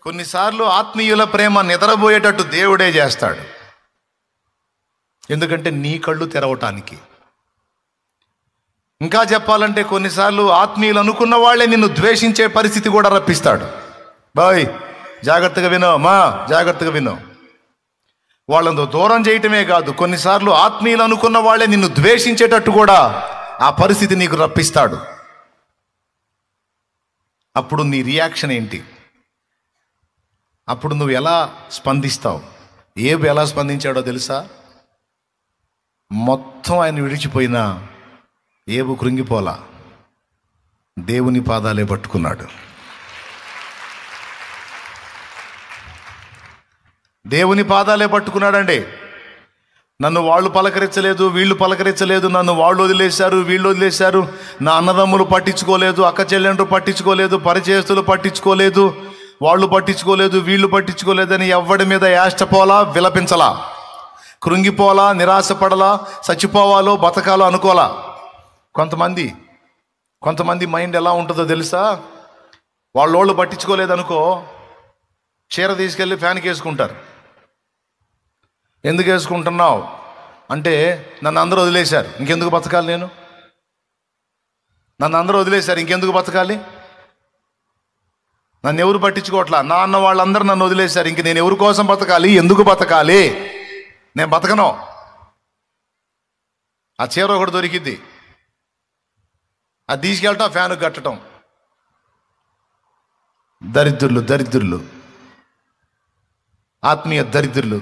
కొన్నిసార్లు ఆత్మీయుల ప్రేమ నిద్రపోయేటట్టు దేవుడే చేస్తాడు. ఎందుకంటే నీ కళ్ళు తెరవటానికి. ఇంకా చెప్పాలంటే కొన్నిసార్లు ఆత్మీయులు అనుకున్న వాళ్ళే నిన్ను ద్వేషించే పరిస్థితి కూడా రప్పిస్తాడు. బాయ్ జాగ్రత్తగా వినో, మా జాగ్రత్తగా వినో. వాళ్ళను దూరం చేయటమే కాదు, కొన్నిసార్లు ఆత్మీయులు అనుకున్న వాళ్ళే నిన్ను ద్వేషించేటట్టు కూడా ఆ పరిస్థితి నీకు రప్పిస్తాడు. అప్పుడు నీ రియాక్షన్ ఏంటి? అప్పుడు నువ్వు ఎలా స్పందిస్తావు? ఏబు ఎలా స్పందించాడో తెలుసా? మొత్తం ఆయన విడిచిపోయినా ఏబు కృంగిపోలా, దేవుని పాదాలే పట్టుకున్నాడు. దేవుని పాదాలే పట్టుకున్నాడండి. నన్ను వాళ్ళు పలకరించలేదు, వీళ్ళు పలకరించలేదు, నన్ను వాళ్ళు వదిలేశారు, వీళ్ళు వదిలేశారు, నా అన్నదమ్ములు పట్టించుకోలేదు, అక్క చెల్లెండ్రు పట్టించుకోలేదు, పరిచయస్తులు పట్టించుకోలేదు, వాళ్ళు పట్టించుకోలేదు, వీళ్ళు పట్టించుకోలేదని ఎవ్వడి మీద యాష్టపోలా, విలపించలా, కృంగిపోలా, నిరాశపడలా, చచ్చిపోవాలో బతకాలో అనుకోలా. కొంతమంది మైండ్ ఎలా ఉంటుందో తెలుసా? వాళ్ళోళ్ళు పట్టించుకోలేదనుకో, చీర తీసుకెళ్ళి ఫ్యాన్కి వేసుకుంటారు. ఎందుకు వేసుకుంటున్నావు అంటే, నన్ను అందరూ వదిలేశారు, ఇంకెందుకు బతకాలి నేను? నన్ను అందరూ వదిలేశారు, ఇంకెందుకు బతకాలి? నన్ను ఎవరు పట్టించుకోవట్లా, నా అన్న వాళ్ళందరూ నన్ను వదిలేశారు, ఇంక నేను ఎవరి కోసం బతకాలి, ఎందుకు బతకాలి? నేను బతకను. ఆ చీర ఒకటి దొరికిద్ది, అది తీసుకెళ్ళటం, ఫ్యాన్ కట్టడం. దరిద్రులు, ఆత్మీయ దరిద్రులు.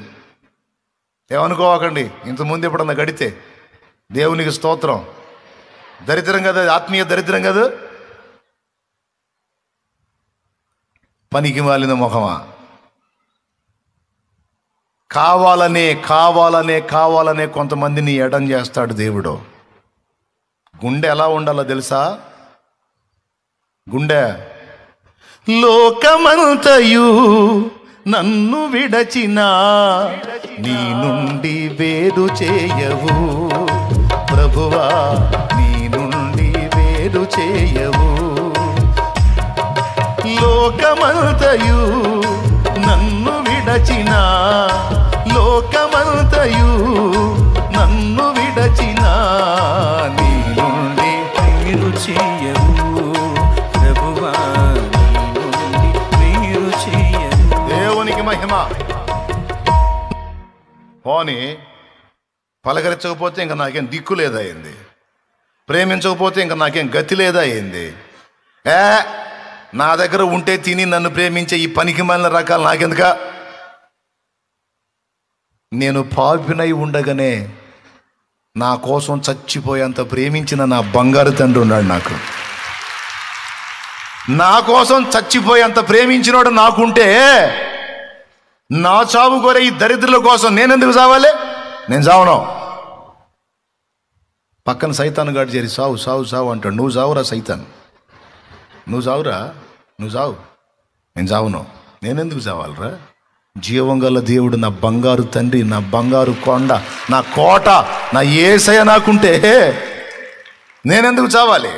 ఏమనుకోవకండి, ఇంతకుముందు ఎప్పుడన్నా గడితే దేవునికి స్తోత్రం. దరిద్రం కదా, ఆత్మీయ దరిద్రం కదా. పనికి మాలిన ముఖమా? కావాలనే కొంతమందిని ఎడం చేస్తాడు దేవుడు. గుండె ఎలా ఉండాలో తెలుసా? గుండె, లోకమంతయు నన్ను విడచినా నీ నుండి వేరు చేయవు ప్రభువా, నీ నుండి వేరు చేయవు. లోకమంతయు నన్ను విడచినా, లోకమంతయు నన్ను విడచినా నీ నుండి వేరు చేయవు ప్రభువా, నీ నుండి వేరు చేయవు. దేవునికి మహిమ. పోనీ పలకరించకపోతే ఇంకా నాకేం దిక్కు లేదా అయింది, ప్రేమించకపోతే ఇంకా నాకేం గతి లేదా అయింది. నా దగ్గర ఉంటే తిని నన్ను ప్రేమించే ఈ పనికి మాలిన రకాలు నాకెందుక? నేను పాపినై ఉండగానే నా కోసం చచ్చిపోయేంత ప్రేమించిన నా బంగారు తండ్రి ఉన్నాడు నాకు. నా కోసం చచ్చిపోయేంత ప్రేమించినోడు నాకుంటే, నా చావు కోరే ఈ దరిద్రుల కోసం నేనెందుకు చావాలి? నేను చావను. పక్కన సైతాన్ గాడు చేరి సావు అంటాడు. నువ్వు చావురా సైతాన్, నువ్వు చావురా, నువ్వు చావు, నేను చావును. నేనెందుకు చావాలరా? జీవం గల దేవుడు, నా బంగారు తండ్రి, నా బంగారు కొండ, నా కోట, నా యేసయ్య నాకుంటే నేనెందుకు చావాలి?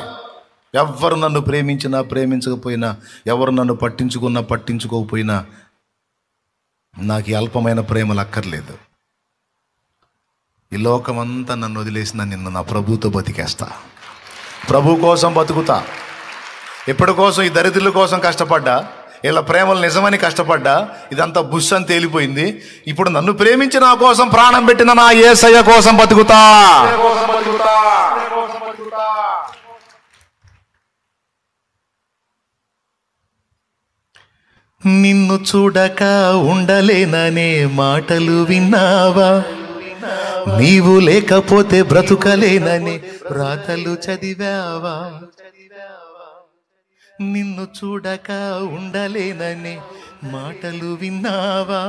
ఎవరు నన్ను ప్రేమించినా ప్రేమించకపోయినా, ఎవరు నన్ను పట్టించుకున్నా పట్టించుకోకపోయినా నాకు ఈ అల్పమైన ప్రేమలు అక్కర్లేదు. ఈ లోకమంతా నన్ను వదిలేసిన నిన్ను నా ప్రభుతో బతికేస్తా, ప్రభు కోసం బతుకుతా. ఎప్పటి కోసం? ఈ దరిద్రుల కోసం కష్టపడ్డా, ఇలా ప్రేమలు నిజమని కష్టపడ్డా, ఇదంతా బుష్ అని తేలిపోయింది. ఇప్పుడు నన్ను ప్రేమించి నా కోసం ప్రాణం పెట్టిన నా యేసయ్య కోసం బతుకుతా. నిన్ను చూడక ఉండలేననే మాటలు విన్నావా? నీవు లేకపోతే బ్రతుకలేననే రాతలు చదివావా? నిన్ను చూడక ఉండలేననే మాటలు విన్నావా?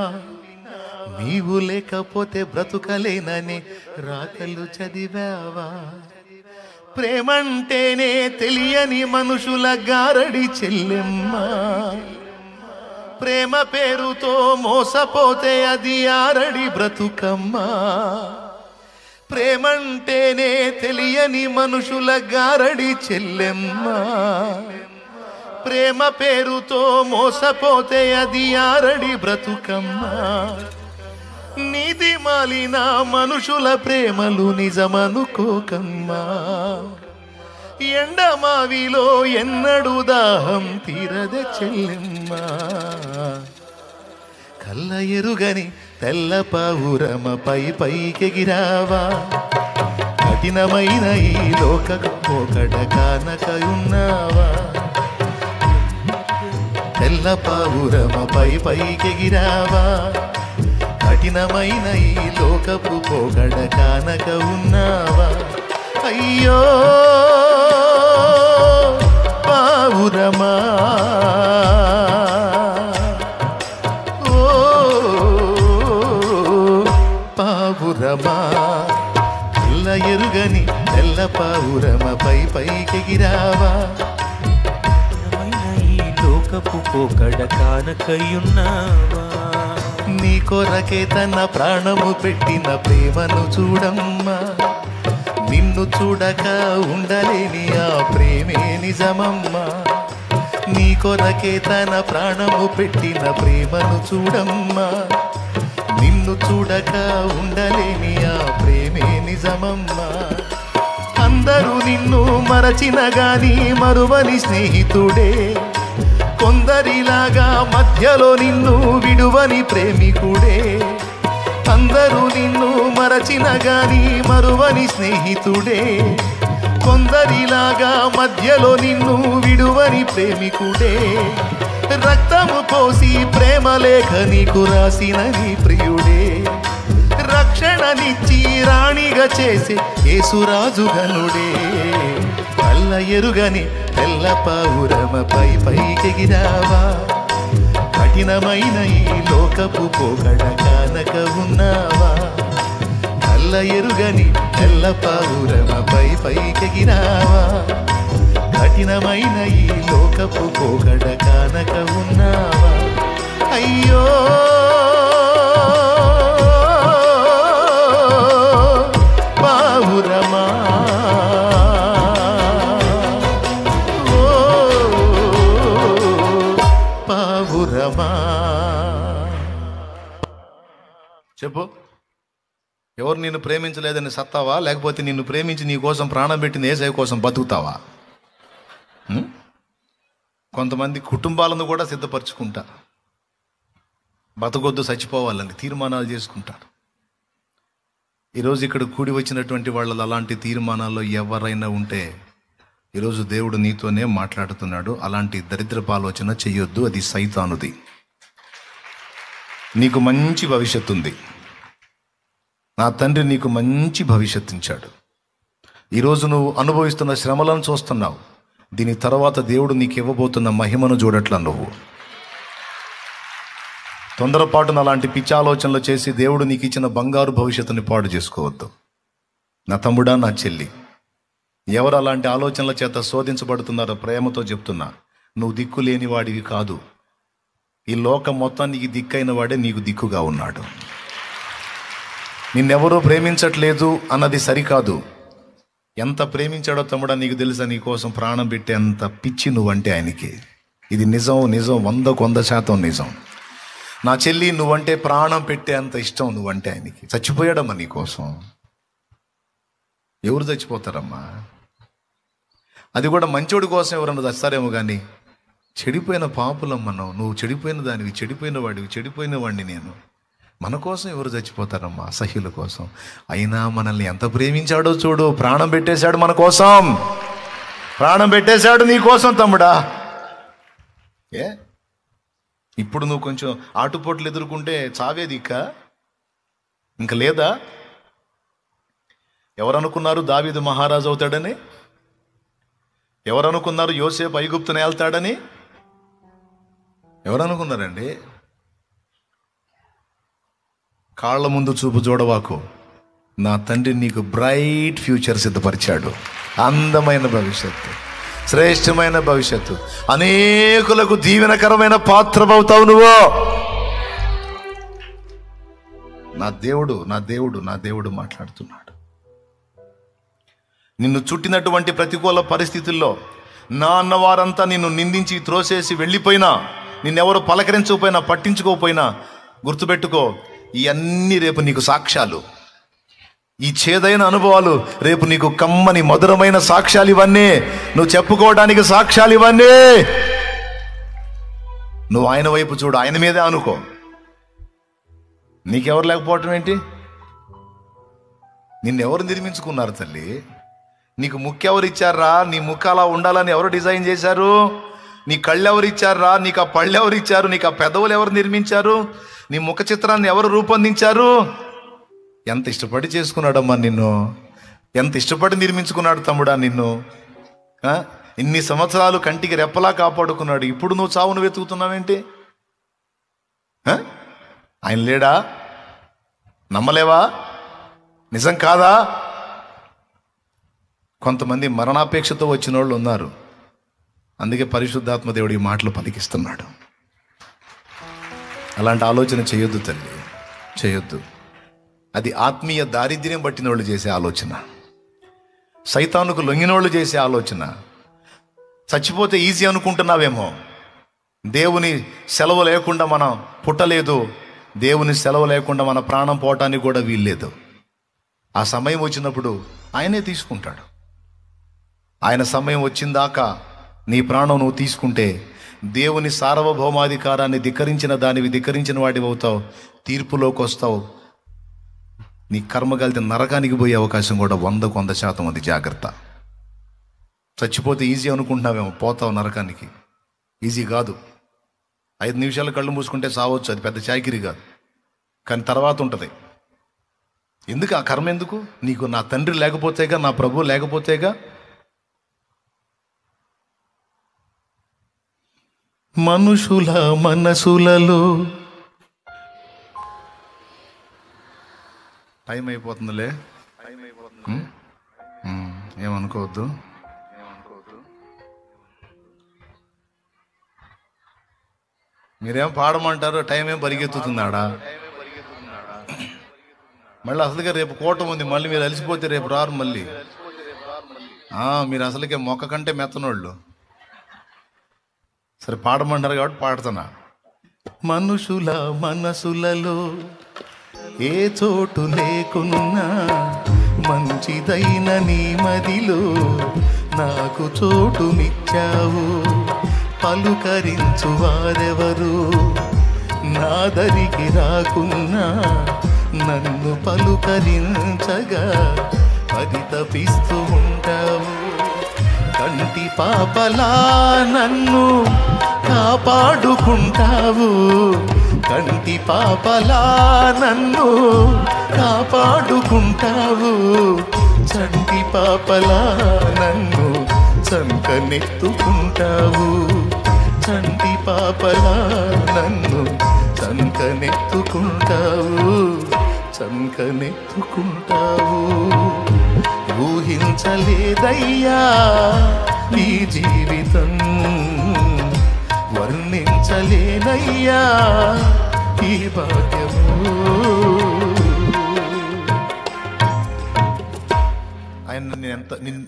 నీవు లేకపోతే బ్రతుకలేననే రాతలు చదివావా? ప్రేమంటేనే తెలియని మనుషుల గారడి చెల్లెమ్మ, ప్రేమ పేరుతో మోసపోతే అది ఆరడి బ్రతుకమ్మా. ప్రేమంటేనే తెలియని మనుషుల గారడి చెల్లెమ్మ, ప్రేమ పేరుతో మోసపోతే అది ఆరడి బ్రతుకమ్మా. నీతి మాలిన మనుషుల ప్రేమలు నిజమనుకోకమ్మా. ఎండమావిలో ఎన్నడు దాహం తీరదే చెల్లెమ్మా. కళ్ళ ఎరుగని తెల్ల పావురమ పైకెగిరావా. కఠినమైన ఈ లోక పోకడ కానకయున్నావా. తెల్ల పావురమ పైకెగిరావా. కఠినమైన ఈ లోకపు పోకడ కానక ఉన్నావా. అయ్యో పావురమా, ఓ పావురమా. తెల్ల ఎరుగని తెల్ల పావురమ పైకెగిరావా. ఈ లోకపు పోకడ కానకయున్నావా. నీ కొరకే తన ప్రాణము పెట్టిన ప్రేమను చూడమ్మా. నిన్ను చూడక ఉండలేని ఆ ప్రేమే నిజమమ్మా. నీ కొరకే తన ప్రాణము పెట్టిన ప్రేమను చూడమ్మా. నిన్ను చూడక ఉండలేని ఆ ప్రేమే నిజమమ్మా. అందరూ నిన్ను మరచిన గాని మరువని స్నేహితుడే. కొందరిలాగా మధ్యలో నిన్ను విడువని ప్రేమికుడే. అందరూ నిన్ను మరచిన గాని మరువని స్నేహితుడే. కొందరిలాగా మధ్యలో నిన్ను విడువని ప్రేమికుడే. రక్తము పోసి ప్రేమ లేఖ నీకు రాసిన నీ ప్రియుడే. రక్షణనిచ్చి రాణిగా చేసే యేసురాజుగనుడే. కళ్ళ ఎరుగని తెల్ల పావురమ పైకెగిరావా. కఠినమైన ఈ లోకపు పోకడ కానక ఉన్నావా. కళ్ళ ఎరుగని తెల్ల పావురమ పైకెగిరావా. కఠినమైన ఈ లోకపు పోకడ కానక ఉన్నావా. అయ్యో పావురమా, ఓ పావురమా. చెప్పు, ఎవరు నిన్ను ప్రేమించలేదని సత్తావా, లేకపోతే నిన్ను ప్రేమించి నీ కోసం ప్రాణం పెట్టిన యేసయ్య కోసం బతుకుతావా? కొంతమంది కుటుంబాలను కూడా సిద్ధపరచుకుంటారు. బతకొద్దు చచ్చిపోవాలని తీర్మానాలు చేసుకుంటారు. ఈరోజు ఇక్కడ కూడి వచ్చినటువంటి వాళ్ళు అలాంటి తీర్మానాల్లో ఎవరైనా ఉంటే ఈరోజు దేవుడు నీతోనే మాట్లాడుతున్నాడు. అలాంటి దరిద్రపు ఆలోచన చెయ్యొద్దు, అది సైతానుది. నీకు మంచి భవిష్యత్తు ఉంది. నా తండ్రి నీకు మంచి భవిష్యత్తు ఇచ్చాడు. ఈరోజు నువ్వు అనుభవిస్తున్న శ్రమలను చూస్తున్నావు. దీని తర్వాత దేవుడు నీకు ఇవ్వబోతున్న మహిమను చూడట్లా. నువ్వు తొందరపాటున అలాంటి పిచ్చి ఆలోచనలు చేసి దేవుడు నీకు ఇచ్చిన బంగారు భవిష్యత్తుని పాడు చేసుకోవద్దు. నా తమ్ముడా, నా చెల్లి, ఎవరు అలాంటి ఆలోచనల చేత శోధించబడుతున్నారో ప్రేమతో చెప్తున్నా, నువ్వు దిక్కు లేని వాడివి కాదు. ఈ లోకం మొత్తానికి దిక్కైన వాడే నీకు దిక్కుగా ఉన్నాడు. నిన్నెవరూ ప్రేమించట్లేదు అన్నది సరికాదు. ఎంత ప్రేమించాడో తమ్ముడా నీకు తెలుసా? నీ కోసం ప్రాణం పెట్టే అంత పిచ్చి నువ్వంటే ఆయనకి. ఇది నిజం, 100% నిజం. నా చెల్లి, నువ్వంటే ప్రాణం పెట్టే అంత ఇష్టం నువ్వంటే ఆయనకి. చచ్చిపోయాడమ్మా నీ కోసం. ఎవరు చచ్చిపోతారమ్మా? అది కూడా మంచోడి కోసం ఎవరన్నా చస్తారేమో కానీ చెడిపోయిన పాపులమ్మ నువ్వు చెడిపోయిన దానివి, చెడిపోయిన వాడివి, చెడిపోయిన వాడిని నేను. మన కోసం ఎవరు చచ్చిపోతారమ్మా? అసహ్యుల కోసం. అయినా మనల్ని ఎంత ప్రేమించాడో చూడు. ప్రాణం పెట్టేశాడు మన కోసం. ప్రాణం పెట్టేశాడు నీ కోసం తమ్ముడా. ఇప్పుడు నువ్వు కొంచెం ఆటుపోట్లు ఎదుర్కొంటే చావేది ఇంకా లేదా? ఎవరనుకున్నారు దావీదు మహారాజు అవుతాడని? ఎవరనుకున్నారు యోసేపు ఐగుప్తుని వెళ్తాడని? ఎవరనుకున్నారండి? కాళ్ళ ముందు చూపు చూడవాకు. నా తండ్రి నీకు బ్రైట్ ఫ్యూచర్ సిద్ధపరిచాడు. అందమైన భవిష్యత్తు, శ్రేష్టమైన భవిష్యత్తు. అనేకులకు దీవెనకరమైన పాత్రమవుతావు నువ్వు. నా దేవుడు నా దేవుడు నా దేవుడు మాట్లాడుతున్నాడు. నిన్ను చుట్టినటువంటి ప్రతికూల పరిస్థితుల్లో నా అన్నవారంతా నిన్ను నిందించి త్రోసేసి వెళ్ళిపోయినా, నిన్నెవరు పలకరించకపోయినా, పట్టించుకోకపోయినా, గుర్తుపెట్టుకో, ఇవన్నీ రేపు నీకు సాక్ష్యాలు. ఈ చేదైన అనుభవాలు రేపు నీకు కమ్మని మధురమైన సాక్ష్యాలు. ఇవన్నీ నువ్వు చెప్పుకోవడానికి సాక్ష్యాలు. ఇవన్నీ నువ్వు ఆయన వైపు చూడు, ఆయన మీదే అనుకో. నీకెవరు లేకపోవటం ఏంటి? నిన్నెవరు నిర్మించుకున్నారు తల్లి? నీకు ముక్కు ఎవరు ఇచ్చారా? నీ ముక్కు అలా ఉండాలని ఎవరు డిజైన్ చేశారు? నీ కళ్ళు ఎవరు ఇచ్చారా? నీకు ఆ పళ్ళు ఎవరు ఇచ్చారు? నీకు ఆ పెదవులు ఎవరు నిర్మించారు? నీ ముఖ చిత్రాన్ని ఎవరు రూపొందించారు? ఎంత ఇష్టపడి చేసుకున్నాడమ్మా నిన్ను, ఎంత ఇష్టపడి నిర్మించుకున్నాడు తమ్ముడా నిన్ను. ఇన్ని సంవత్సరాలు కంటికి రెప్పలా కాపాడుకున్నాడు. ఇప్పుడు నువ్వు చావును వెతుకుతున్నావేంటి? ఆయన లేడా? నమ్మలేవా? నిజం కాదా? కొంతమంది మరణాపేక్షతో వచ్చిన వాళ్ళు ఉన్నారు. అందుకే పరిశుద్ధాత్మ దేవుడు ఈ మాటలు పలికిస్తున్నాడు. అలాంటి ఆలోచన చేయొద్దు తల్లి, చేయొద్దు. అది ఆత్మీయ దారిద్ర్యం పట్టిన వాళ్ళు చేసే ఆలోచన, సైతానుకు లొంగినోళ్ళు చేసే ఆలోచన. చచ్చిపోతే ఈజీ అనుకుంటున్నావేమో. దేవుని సెలవు లేకుండా మనం పుట్టలేదు, దేవుని సెలవు లేకుండా మన ప్రాణం పోవటానికి కూడా వీల్లేదు. ఆ సమయం వచ్చినప్పుడు ఆయనే తీసుకుంటాడు. ఆయన సమయం వచ్చిందాకా నీ ప్రాణం నువ్వు తీసుకుంటే దేవుని సార్వభౌమాధికారాన్ని ధిక్కరించిన వాడివి అవుతావు. తీర్పులోకి వస్తావు. నీ కర్మ కలిసి నరకానికి పోయే అవకాశం కూడా 100% అది. జాగ్రత్త. చచ్చిపోతే ఈజీ అనుకుంటున్నావేమో, పోతావు నరకానికి. ఈజీ కాదు. 5 నిమిషాలు కళ్ళు మూసుకుంటే సావచ్చు, అది పెద్ద చాకిరీ కాదు. కానీ తర్వాత ఉంటుంది. ఎందుకు ఆ కర్మ? ఎందుకు? నీకు నా తండ్రి లేకపోతేగా, నా ప్రభు లేకపోతేగా. మనుషుల మనసులలో టైం అయిపోతుందిలే, ఏమనుకోవద్దు. మీరేం పాడమంటారు? టైం ఏం పరిగెత్తుతున్నాడా? మళ్ళీ అసలుగా రేపు కూటం ఉంది. మళ్ళీ మీరు అలసిపోతే రేపు రారు మళ్ళీ. మీరు అసలుకే మొక్క కంటే మెత్తనోళ్ళు. సరే పాడమంటారు కాబట్టి పాడుతున్నా. మనుషుల మనసులలో ఏ చోటు లేకున్నా మంచిదైన నీ మదిలో నాకు చోటునిచ్చావు. పలుకరించు వారెవరు నాదరికి రాకున్నా నన్ను పలుకరించగా పరితపిస్తూ ఉంటావు. కంటి పాపలా నన్ను కాపాడుకుంటావు. కంటి పాపలా నన్ను కాపాడుకుంటావు. చంటి పాపలా నన్ను చంకనెత్తుకుంటావు. చంటి పాపలా నన్ను చంకనెత్తుకుంటావు. చంకనెత్తుకుంటావు. ఊహించలేదయ్యా ఈ జీవితం, వర్ణించలేనయ్యా ఈ భాగ్యము.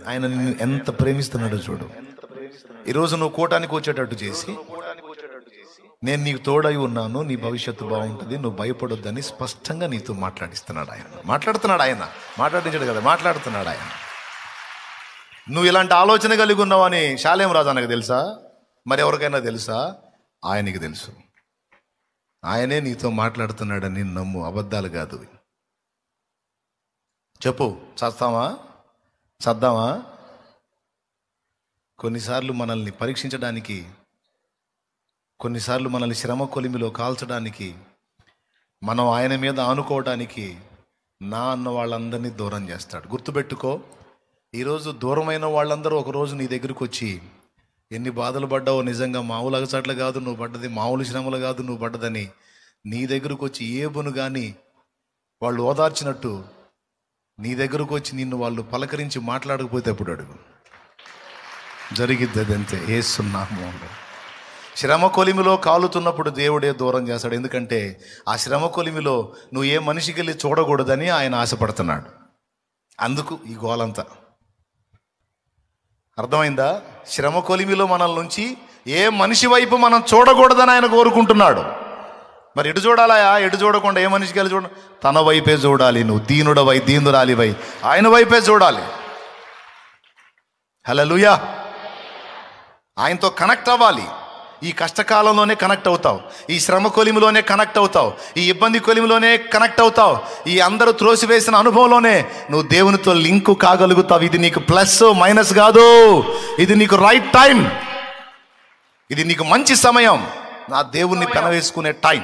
ఆయన నిన్ను ఎంత ప్రేమిస్తున్నాడో చూడు. ఈరోజు నువ్వు కూటానికి వచ్చేటట్టు చేసి, నేను నీకు తోడై ఉన్నాను, నీ భవిష్యత్తు బాగుంటుంది, నువ్వు భయపడొద్దని స్పష్టంగా నీతో మాట్లాడిస్తున్నాడు ఆయన. మాట్లాడించాడు కదా, మాట్లాడుతున్నాడు ఆయన. నువ్వు ఇలాంటి ఆలోచన కలిగి ఉన్నావని శాలేం రాజానికి తెలుసా? మరి ఎవరికైనా తెలుసా? ఆయనకి తెలుసు. ఆయనే నీతో మాట్లాడుతున్నాడని నమ్ము, అబద్ధాలు కాదు. చెప్పు, చద్దామా? కొన్నిసార్లు మనల్ని పరీక్షించడానికి, కొన్నిసార్లు మనల్ని శ్రమ కొలిమిలో కాల్చడానికి, మనం ఆయన మీద ఆనుకోవడానికి నా అన్న వాళ్ళందరినీ దూరం చేస్తాడు. గుర్తుపెట్టుకో, ఈరోజు దూరమైన వాళ్ళందరూ ఒకరోజు నీ దగ్గరికి వచ్చి ఎన్ని బాధలు పడ్డావో, నిజంగా మామూలు అగచాట్లు కాదు నువ్వు పడ్డది, మామూలు శ్రమలు కాదు నువ్వు పడ్డదని నీ దగ్గరకు వచ్చి ఏబును కానీ వాళ్ళు ఓదార్చినట్టు నీ దగ్గరకు వచ్చి నిన్ను వాళ్ళు పలకరించి మాట్లాడకపోతే ఎప్పుడు అడుగు. జరిగిద్ది అదంతే. ఏస్తున్నాము. శ్రమ కొలిమిలో కాలుతున్నప్పుడు దేవుడే దూరం చేస్తాడు. ఎందుకంటే ఆ శ్రమ కొలిమిలో నువ్వు ఏ మనిషికి వెళ్ళి చూడకూడదని ఆయన ఆశపడుతున్నాడు. అందుకు ఈ గోలంతా. అర్థమైందా? శ్రమ కొలిమిలో మనల్ నుంచి ఏ మనిషి వైపు మనం చూడకూడదని ఆయన కోరుకుంటున్నాడు. మరి ఎటు చూడాలా? ఎటు చూడకుండా ఏ మనిషికి వెళ్ళి చూడ, తన వైపే చూడాలి. నువ్వు దీనుడవై దీనురాలివై ఆయన వైపే చూడాలి. హల్లెలూయా. ఆయనతో కనెక్ట్ అవ్వాలి. ఈ కష్టకాలంలోనే కనెక్ట్ అవుతావు, ఈ శ్రమ కొలిమిలోనే కనెక్ట్ అవుతావు, ఈ ఇబ్బంది కొలిమిలోనే కనెక్ట్ అవుతావు, ఈ అందరూ త్రోసివేసిన అనుభవంలోనే నువ్వు దేవునితో లింకు కాగలుగుతావు. ఇది నీకు ప్లస్ మైనస్ కాదు, ఇది నీకు రైట్ టైం, ఇది నీకు మంచి సమయం, నా దేవుణ్ణి పెనవేసుకునే టైం.